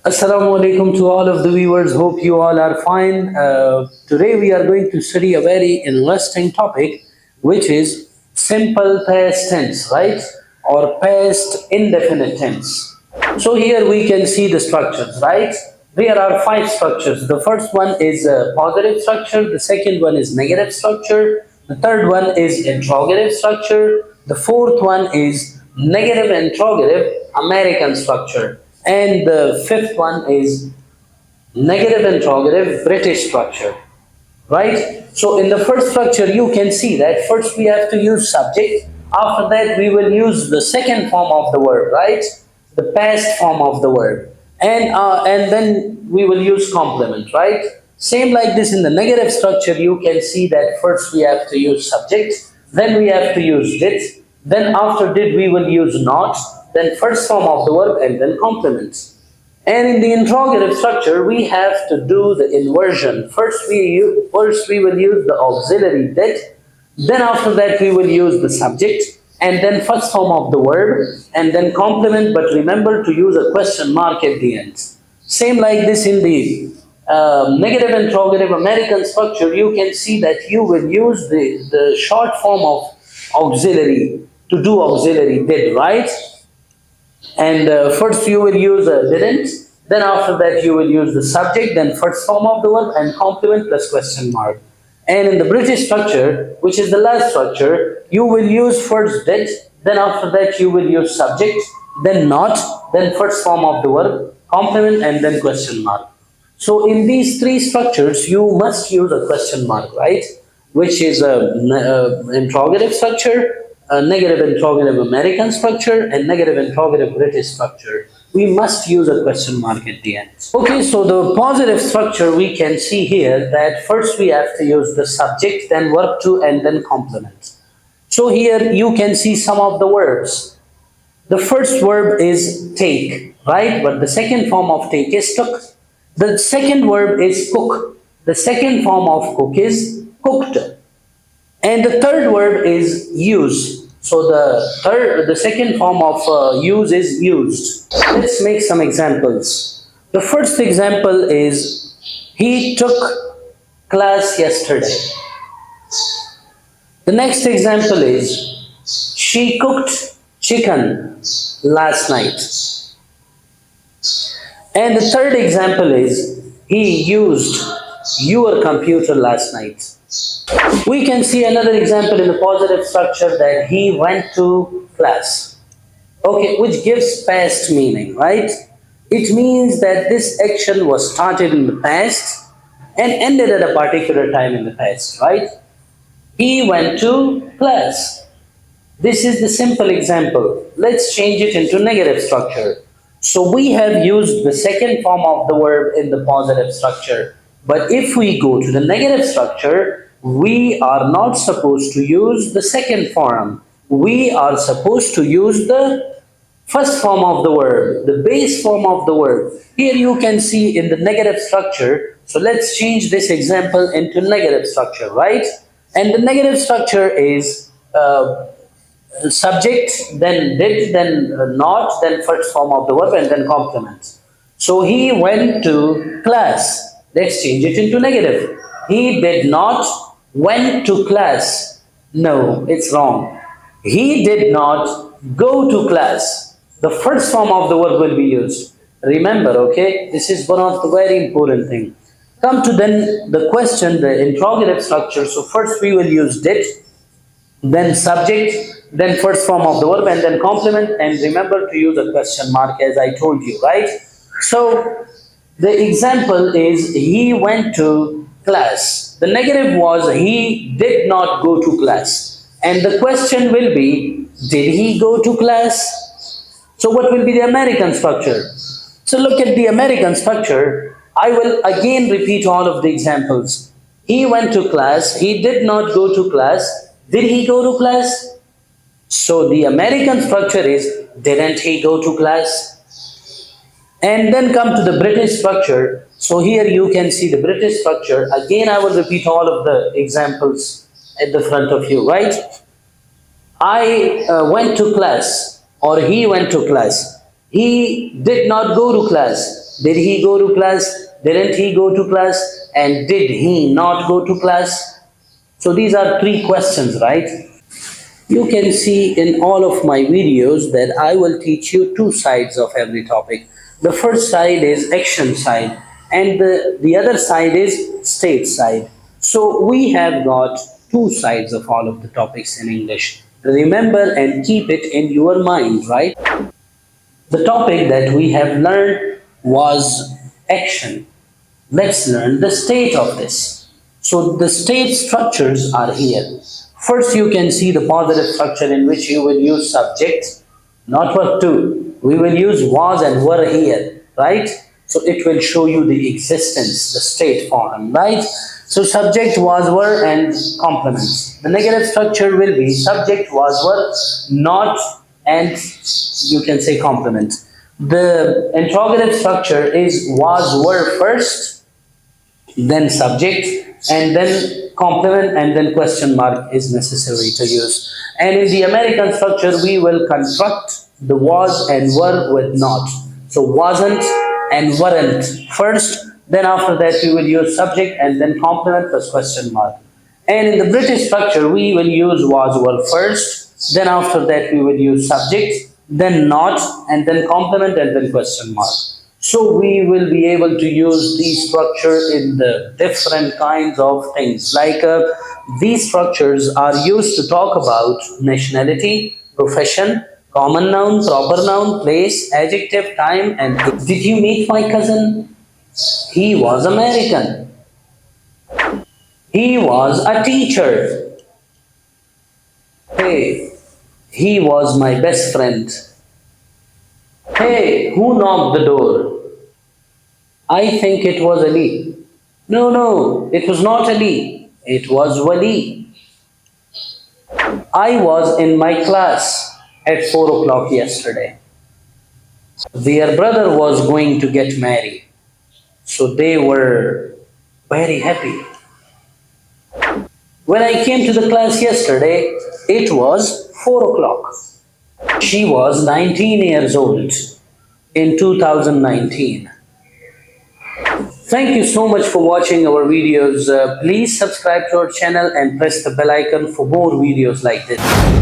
Assalamu alaikum to all of the viewers. Hope you all are fine. Today we are going to study a very interesting topic, which is simple past tense, right? Or past indefinite tense. So here we can see the structures, right? There are five structures. The first one is a positive structure. The second one is negative structure. The third one is interrogative structure. The fourth one is negative interrogative American structure. And the fifth one is negative interrogative British structure, right? So in the first structure, you can see that first we have to use subject. After that, we will use the second form of the verb, right? The past form of the verb. And then we will use complement, right? Same like this in the negative structure, you can see that first we have to use subject, then we have to use did, then after did we will use not, then first form of the verb, and then complement. And in the interrogative structure, we have to do the inversion. First we will use the auxiliary did, then after that we will use the subject, and then first form of the verb, and then complement, but remember to use a question mark at the end. Same like this in the negative interrogative American structure, you can see that you will use the short form of auxiliary to do auxiliary did, right? And first you will use a didn't, then after that you will use the subject, then first form of the verb, and complement plus question mark. And in the British structure, which is the last structure, you will use first did, then after that you will use subject, then not, then first form of the verb, complement, and then question mark. So in these three structures, you must use a question mark, right? Which is a interrogative structure, a negative interrogative American structure, and negative interrogative British structure. We must use a question mark at the end. Okay, so the positive structure, we can see here that first we have to use the subject, then verb to, and then complement. So here you can see some of the verbs. The first verb is take, right? But the second form of take is took. The second verb is cook. The second form of cook is cooked. And the third verb is use. So the second form of use is used. Let's make some examples. The first example is he took class yesterday. The next example is she cooked chicken last night. And the third example is he used your computer last night. We can see another example in the positive structure that he went to class. Okay, which gives past meaning, right? It means that this action was started in the past and ended at a particular time in the past, right? He went to class. This is the simple example. Let's change it into negative structure. So we have used the second form of the verb in the positive structure. But if we go to the negative structure, we are not supposed to use the second form. We are supposed to use the first form of the verb, the base form of the verb. Here you can see in the negative structure. So let's change this example into negative structure, right? And the negative structure is subject, then did, then not, then first form of the verb, and then complement. So he went to class. Let's change it into negative. He did not went to class. No, it's wrong. He did not go to class. The first form of the verb will be used. Remember, okay? This is one of the very important things. Come to then the question, the interrogative structure. So first we will use did, then subject, then first form of the verb, and then complement, and remember to use a question mark as I told you, right? So the example is he went to class. The negative was he did not go to class. And the question will be, did he go to class? So what will be the American structure? So look at the American structure. I will again repeat all of the examples. He went to class. He did not go to class. Did he go to class? So the American structure is, didn't he go to class? And then come to the British structure. So here you can see the British structure. Again, I will repeat all of the examples at the front of you, right? I went to class, or he went to class. He did not go to class. Did he go to class? Didn't he go to class? And did he not go to class? So these are three questions, right? You can see in all of my videos that I will teach you two sides of every topic. The first side is action side, and the other side is state side. So we have got two sides of all of the topics in English. Remember and keep it in your mind, right? The topic that we have learned was action. Let's learn the state of this. So the state structures are here. First, you can see the positive structure in which you will use subject, not verb to. We will use was and were here, right? So it will show you the existence, the state form, right? So subject, was, were, and complements. The negative structure will be subject, was, were, not, and you can say complement. The interrogative structure is was, were first, then subject, and then complement, and then question mark is necessary to use. And in the American structure, we will construct the was and were with not. So wasn't and weren't first, then after that we will use subject and then complement plus question mark. And in the British structure, we will use was, were first, then after that we will use subject, then not, and then complement, and then question mark. So we will be able to use these structure in the different kinds of things. Like these structures are used to talk about nationality, profession, common noun, proper noun, place, adjective, time, and did you meet my cousin? He was American. He was a teacher. Hey, he was my best friend. Hey, who knocked the door? I think it was Ali. No, no, it was not Ali. It was Wali. I was in my class at 4 o'clock yesterday. Their brother was going to get married. So they were very happy. When I came to the class yesterday, it was 4 o'clock. She was 19 years old in 2019. Thank you so much for watching our videos. Please subscribe to our channel and press the bell icon for more videos like this.